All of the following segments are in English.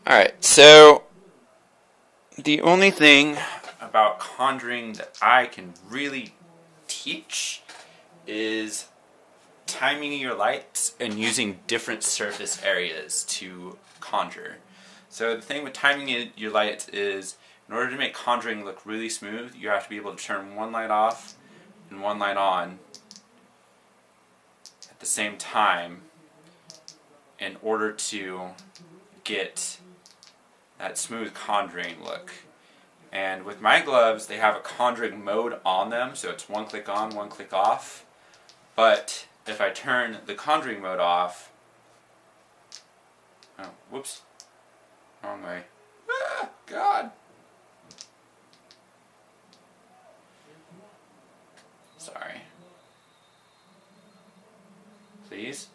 Alright, so the only thing about conjuring that I can really teach is timing your lights and using different surface areas to conjure. So the thing with timing your lights is, in order to make conjuring look really smooth, you have to be able to turn one light off and one light on at the same time in order to get that smooth conjuring look. And with my gloves, they have a conjuring mode on them, so it's one click on, one click off. But if I turn the conjuring mode off, oh, whoops, wrong way. Ah, God. Sorry. Please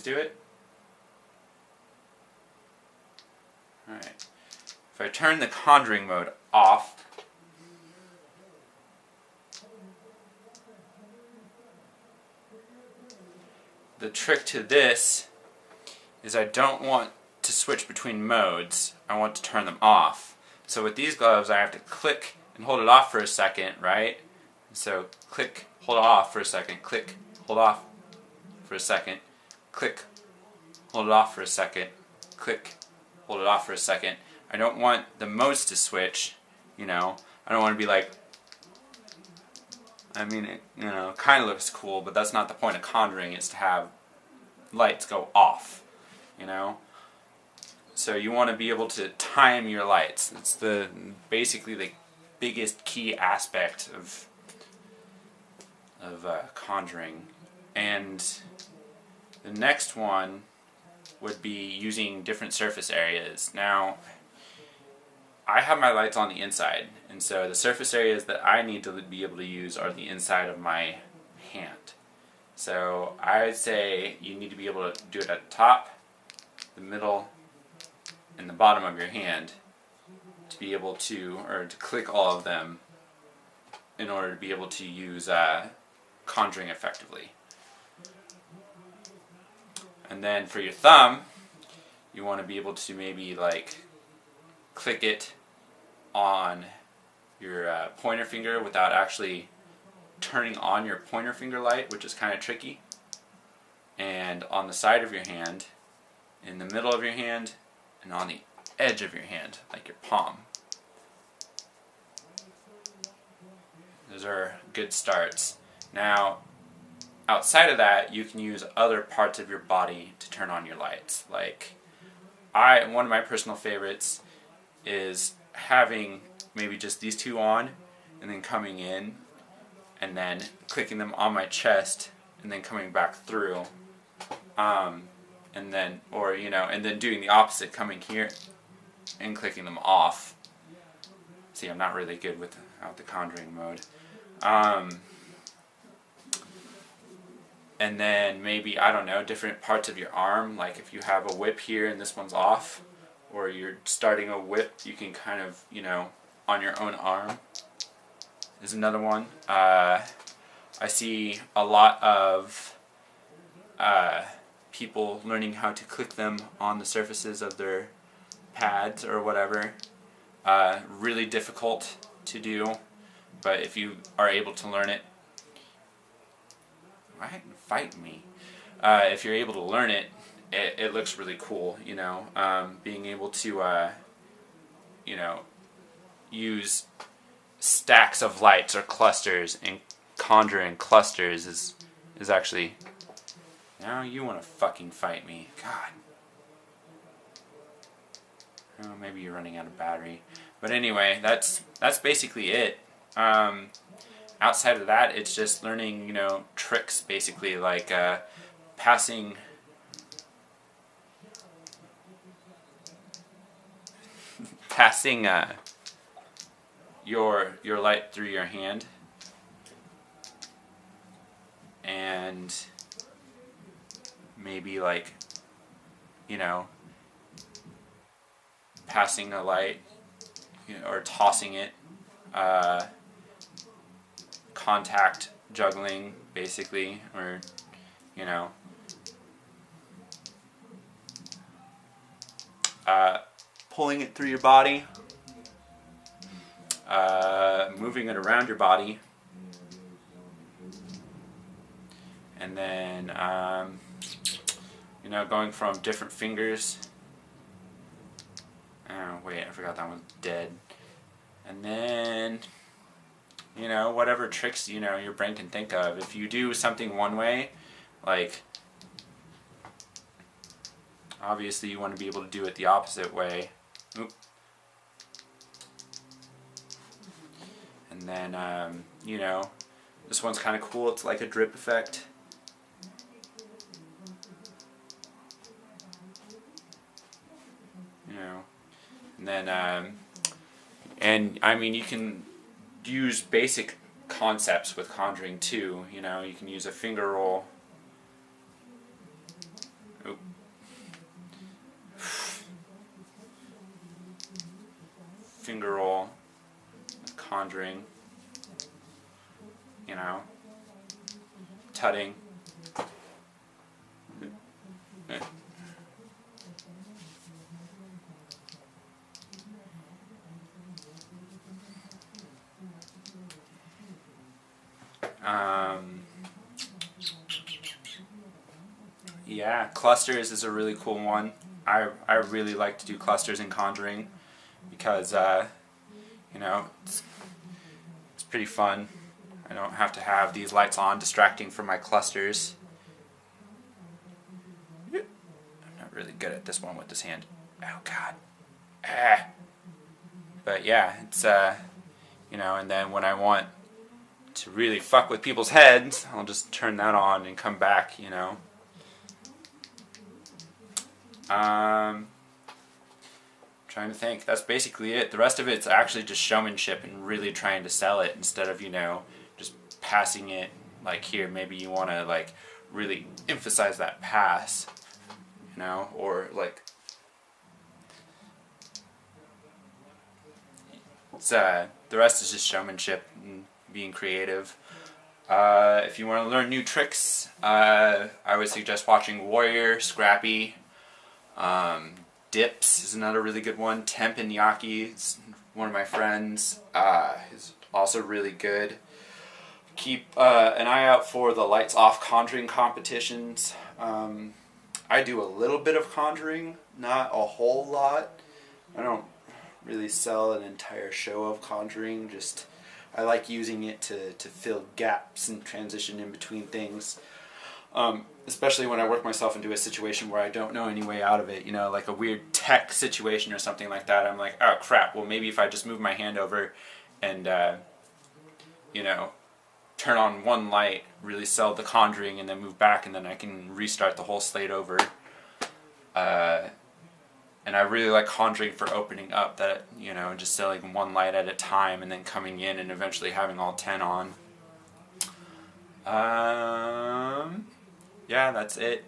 do it. Alright. If I turn the conjuring mode off, the trick to this is I don't want to switch between modes. I want to turn them off. So with these gloves, I have to click and hold it off for a second, right? So click, hold it off for a second, click, hold off for a second, click, hold it off for a second, click, hold it off for a second. I don't want the modes to switch, you know. I don't want to be like, I mean, it, you know, kind of looks cool, but that's not the point of conjuring, is to have lights go off, you know. So you want to be able to time your lights. It's basically the biggest key aspect of conjuring. And the next one would be using different surface areas. Now, I have my lights on the inside, and so the surface areas that I need to be able to use are the inside of my hand. So I would say you need to be able to do it at the top, the middle, and the bottom of your hand to be able to, or to click all of them in order to be able to use conjuring effectively. And then for your thumb, you want to be able to maybe like click it on your pointer finger without actually turning on your pointer finger light, which is kind of tricky. And on the side of your hand, in the middle of your hand, and on the edge of your hand, like your palm. Those are good starts. Now, outside of that, you can use other parts of your body to turn on your lights. Like, one of my personal favorites is having maybe just these two on, and then coming in, and then clicking them on my chest, and then coming back through, and then, or you know, and then doing the opposite, coming here and clicking them off. See, I'm not really good without the conjuring mode. And then maybe, I don't know, different parts of your arm, like if you have a whip here and this one's off, or you're starting a whip, you can kind of, you know, on your own arm is another one. I see a lot of people learning how to click them on the surfaces of their pads or whatever. Really difficult to do, but if you are able to learn it, fight me. If you're able to learn it, it looks really cool, you know. Being able to, you know, use stacks of lights or clusters and conjuring clusters is actually. Now you want to fucking fight me, God. Oh, maybe you're running out of battery, but anyway, that's basically it. Outside of that, it's just learning, you know, tricks, basically, like passing your light through your hand, and maybe like, you know, passing a light, you know, or tossing it, contact juggling, basically, or, you know, pulling it through your body, moving it around your body, and then you know, going from different fingers. Oh wait, I forgot that one's dead. And then, you know, whatever tricks, you know, your brain can think of. If you do something one way, like, obviously you want to be able to do it the opposite way. Oop. And then, you know, this one's kind of cool. It's like a drip effect. You know, and then, and I mean, you can use basic concepts with conjuring too. You know, you can use a finger roll. Oop. Finger roll, conjuring, you know, tutting. Yeah, clusters is a really cool one. I really like to do clusters in conjuring because you know, it's pretty fun. I don't have to have these lights on distracting from my clusters. I'm not really good at this one with this hand. Oh god. Ah. But yeah, it's you know, and then when I want to really fuck with people's heads, I'll just turn that on and come back, you know. Trying to think. That's basically it. The rest of it's actually just showmanship and really trying to sell it instead of, you know, just passing it. Like here, maybe you want to like really emphasize that pass, you know, or like it's the rest is just showmanship and being creative. If you want to learn new tricks, I would suggest watching Warrior, Scrappy. Dips is another really good one. Temp and Yaki is one of my friends. Is also really good. Keep an eye out for the lights off conjuring competitions. I do a little bit of conjuring, not a whole lot. I don't really sell an entire show of conjuring. Just I like using it to fill gaps and transition in between things. Especially when I work myself into a situation where I don't know any way out of it, you know, like a weird tech situation or something like that. I'm like, oh crap, well maybe if I just move my hand over and, you know, turn on one light, really sell the conjuring and then move back and then I can restart the whole slate over. And I really like conjuring for opening up that, you know, just selling one light at a time and then coming in and eventually having all 10 on. Yeah, that's it.